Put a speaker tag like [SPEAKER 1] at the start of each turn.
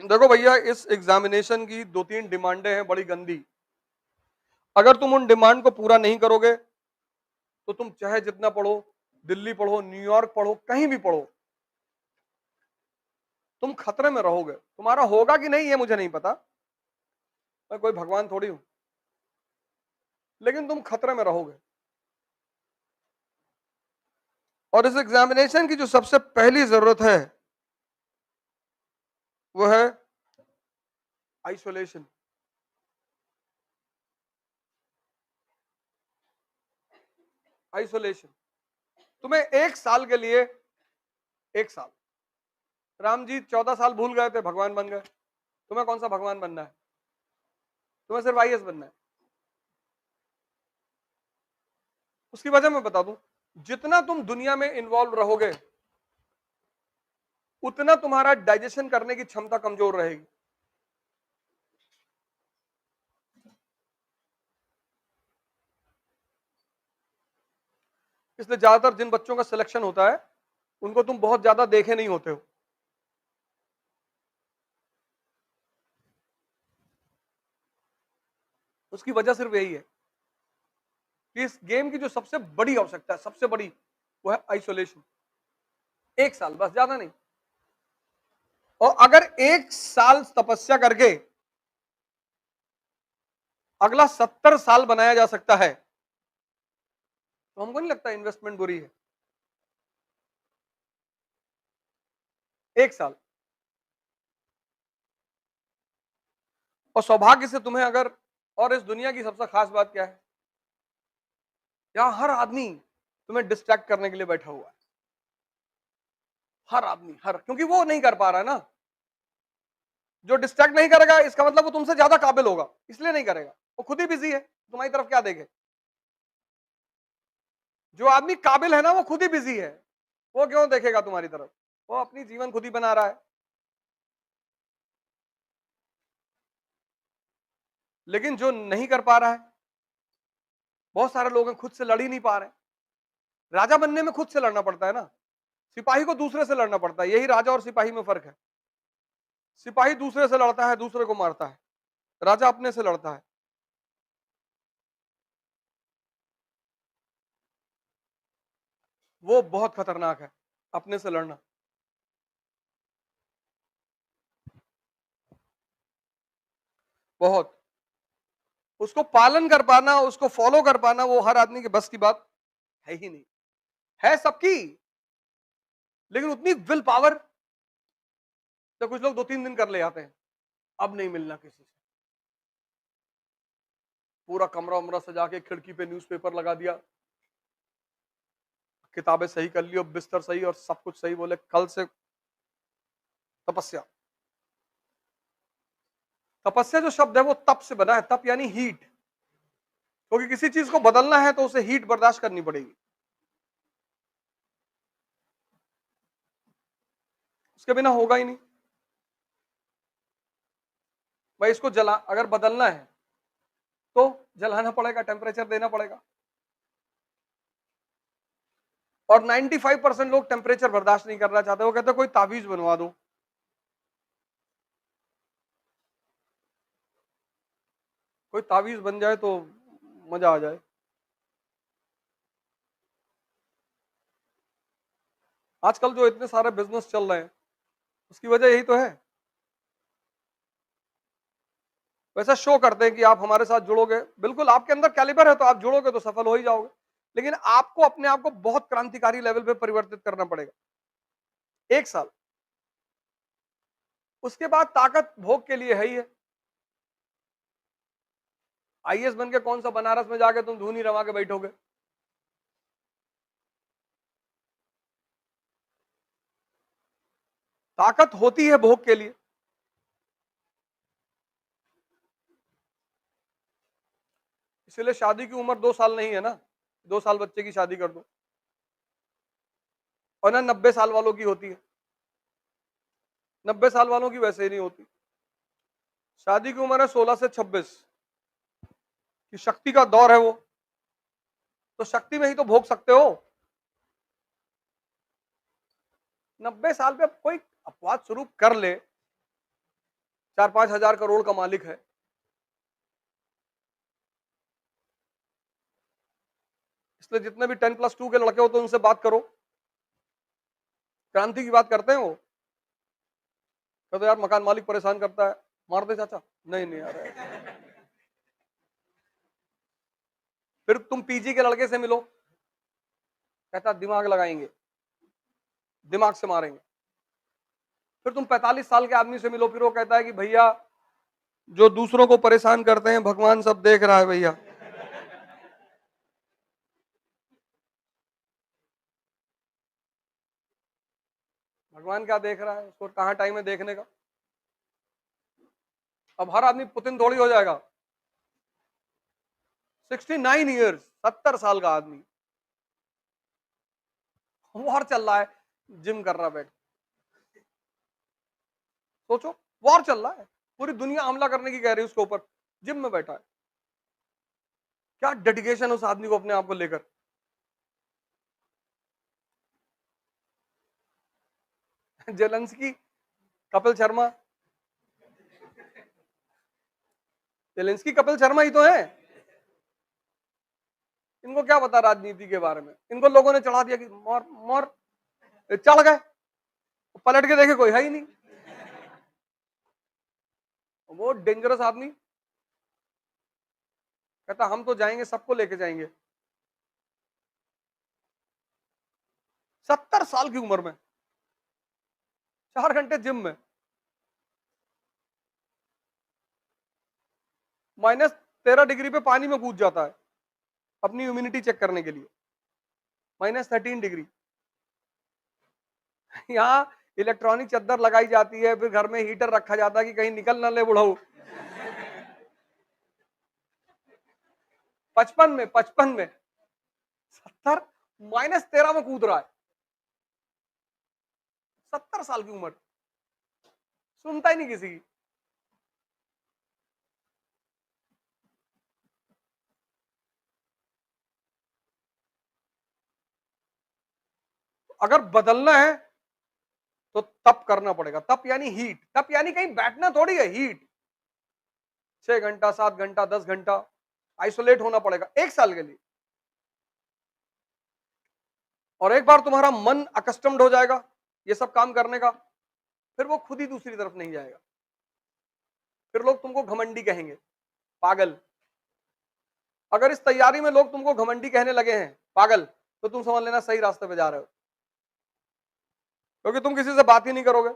[SPEAKER 1] देखो भैया, इस एग्जामिनेशन की दो तीन डिमांडें हैं बड़ी गंदी। अगर तुम उन डिमांड को पूरा नहीं करोगे तो तुम चाहे जितना पढ़ो, दिल्ली पढ़ो, न्यूयॉर्क पढ़ो, कहीं भी पढ़ो, तुम खतरे में रहोगे। तुम्हारा होगा कि नहीं ये मुझे नहीं पता, मैं कोई भगवान थोड़ी हूं, लेकिन तुम खतरे में रहोगे। और इस एग्जामिनेशन की जो सबसे पहली जरूरत है वो है आइसोलेशन। आइसोलेशन। तुम्हें एक साल के लिए, एक साल, राम जी 14 साल भूल गए थे, भगवान बन गए। तुम्हें कौन सा भगवान बनना है? तुम्हें सिर्फ आईएएस बनना है। उसकी वजह मैं बता दूं, जितना तुम दुनिया में इन्वॉल्व रहोगे उतना तुम्हारा डाइजेशन करने की क्षमता कमजोर रहेगी। इसलिए ज्यादातर जिन बच्चों का सिलेक्शन होता है उनको तुम बहुत ज्यादा देखे नहीं होते हो। उसकी वजह सिर्फ यही है कि इस गेम की जो सबसे बड़ी आवश्यकता है, सबसे बड़ी, वो है आइसोलेशन। एक साल, बस, ज्यादा नहीं। और अगर एक साल तपस्या करके अगला 70 साल बनाया जा सकता है तो हमको नहीं लगता इन्वेस्टमेंट बुरी है। एक साल। और सौभाग्य से तुम्हें अगर, और इस दुनिया की सबसे खास बात क्या है, यहां हर आदमी तुम्हें डिस्ट्रैक्ट करने के लिए बैठा हुआ है। हर आदमी, हर, क्योंकि वो नहीं कर पा रहा है ना। जो डिस्ट्रैक्ट नहीं करेगा इसका मतलब वो तुमसे ज्यादा काबिल होगा, इसलिए नहीं करेगा। वो खुद ही बिजी है, तुम्हारी तरफ क्या देखे। जो आदमी काबिल है ना वो खुद ही बिजी है, वो क्यों देखेगा तुम्हारी तरफ? वो अपनी जीवन खुद ही बना रहा है। लेकिन जो नहीं कर पा रहा है, बहुत सारे लोग हैं खुद से लड़ ही नहीं पा रहे। राजा बनने में खुद से लड़ना पड़ता है ना, सिपाही को दूसरे से लड़ना पड़ता है। यही राजा और सिपाही में फर्क है। सिपाही दूसरे से लड़ता है, दूसरे को मारता है। राजा अपने से लड़ता है। वो बहुत खतरनाक है, अपने से लड़ना। बहुत। उसको पालन कर पाना, उसको फॉलो कर पाना, वो हर आदमी के बस की बात है ही नहीं। है सबकी, लेकिन उतनी विल पावर, तो कुछ लोग 2-3 दिन कर ले आते हैं, अब नहीं मिलना किसी से। पूरा कमरा उमरा सजा के खिड़की पे न्यूज़पेपर लगा दिया, किताबें सही कर ली और बिस्तर सही और सब कुछ सही, बोले कल से तपस्या। तपस्या जो शब्द है वो तप से बना है। तप यानी हीट। क्योंकि किसी चीज को बदलना है तो उसे हीट बर्दाश्त करनी पड़ेगी, उसके बिना होगा ही नहीं। भाई इसको जला, अगर बदलना है तो जलाना पड़ेगा, टेम्परेचर देना पड़ेगा। और 95% लोग टेम्परेचर बर्दाश्त नहीं करना चाहते। वो कहते कोई ताबीज बनवा दो, कोई ताबीज बन जाए तो मजा आ जाए। आजकल जो इतने सारे बिजनेस चल रहे हैं उसकी वजह यही तो है। वैसा शो करते हैं कि आप हमारे साथ जुड़ोगे, बिल्कुल आपके अंदर कैलिबर है तो आप जुड़ोगे तो सफल हो ही जाओगे। लेकिन आपको अपने आप को बहुत क्रांतिकारी लेवल पे परिवर्तित करना पड़ेगा। एक साल। उसके बाद ताकत भोग के लिए है ही है। आईएएस बन के कौन सा बनारस में जाके तुम धूनी रवा के बैठोगे? ताकत होती है भोग के लिए। इसलिए शादी की उम्र 2 साल नहीं है ना, 2 साल बच्चे की शादी कर दो। और ना 90 साल वालों की होती है, 90 साल वालों की वैसे ही नहीं होती। शादी की उम्र है 16 से 26 की, शक्ति का दौर है वो। तो शक्ति में ही तो भोग सकते हो। 90 साल पे कोई अपवाद स्वरूप कर ले 4-5 हजार करोड़ का मालिक है। इसलिए जितने भी 10+2 के लड़के होते हैं उनसे बात करो, क्रांति की बात करते हैं वो, कहते यार मकान मालिक परेशान करता है, मार दे चाचा। नहीं नहीं यार। फिर तुम पीजी के लड़के से मिलो, कहता दिमाग लगाएंगे, दिमाग से मारेंगे। फिर तुम 45 साल के आदमी से मिलो, फिर वो कहता है कि भैया जो दूसरों को परेशान करते हैं भगवान सब देख रहा है भैया। भगवान क्या देख रहा है, उसको कहां टाइम है देखने का। अब हर आदमी पुतिन थोड़ी हो जाएगा। 69 ईयर्स, 70 साल का आदमी वॉर चल रहा है, जिम कर रहा बैठ। सोचो, वॉर चल रहा है, पूरी दुनिया हमला करने की कह रही है उसके ऊपर, जिम में बैठा है। क्या डेडिकेशन उस आदमी को अपने आप को लेकर। जेलेंस्की, कपिल शर्मा, जेलेंस्की कपिल शर्मा ही तो है। इनको क्या पता राजनीति के बारे में, इनको लोगों ने चढ़ा दिया कि मोर मोर, चढ़ गए, पलट के देखे कोई है ही नहीं। वो डेंजरस आदमी कहता हम तो जाएंगे, सबको लेके जाएंगे। 70 साल की उम्र में 4 घंटे जिम में, -13 डिग्री पे पानी में कूद जाता है अपनी इम्यूनिटी चेक करने के लिए, -13 डिग्री। यहाँ इलेक्ट्रॉनिक चद्दर लगाई जाती है, फिर घर में हीटर रखा जाता है कि कहीं निकल ना ले बुढ़ऊ। 55 में 70, -13 में कूद रहा है, 70 साल की उम्र, सुनता ही नहीं किसी की। अगर बदलना है तो तप करना पड़ेगा। तप यानी हीट, तप यानी कहीं बैठना थोड़ी है, हीट। 6 घंटा, 7 घंटा, 10 घंटा आइसोलेट होना पड़ेगा 1 साल के लिए। और एक बार तुम्हारा मन अकस्टम्ड हो जाएगा ये सब काम करने का, फिर वो खुद ही दूसरी तरफ नहीं जाएगा। फिर लोग तुमको घमंडी कहेंगे, पागल। अगर इस तैयारी में लोग तुमको घमंडी कहने लगे हैं, पागल, तो तुम समझ लेना सही रास्ते पे जा रहे हो, क्योंकि तुम किसी से बात ही नहीं करोगे।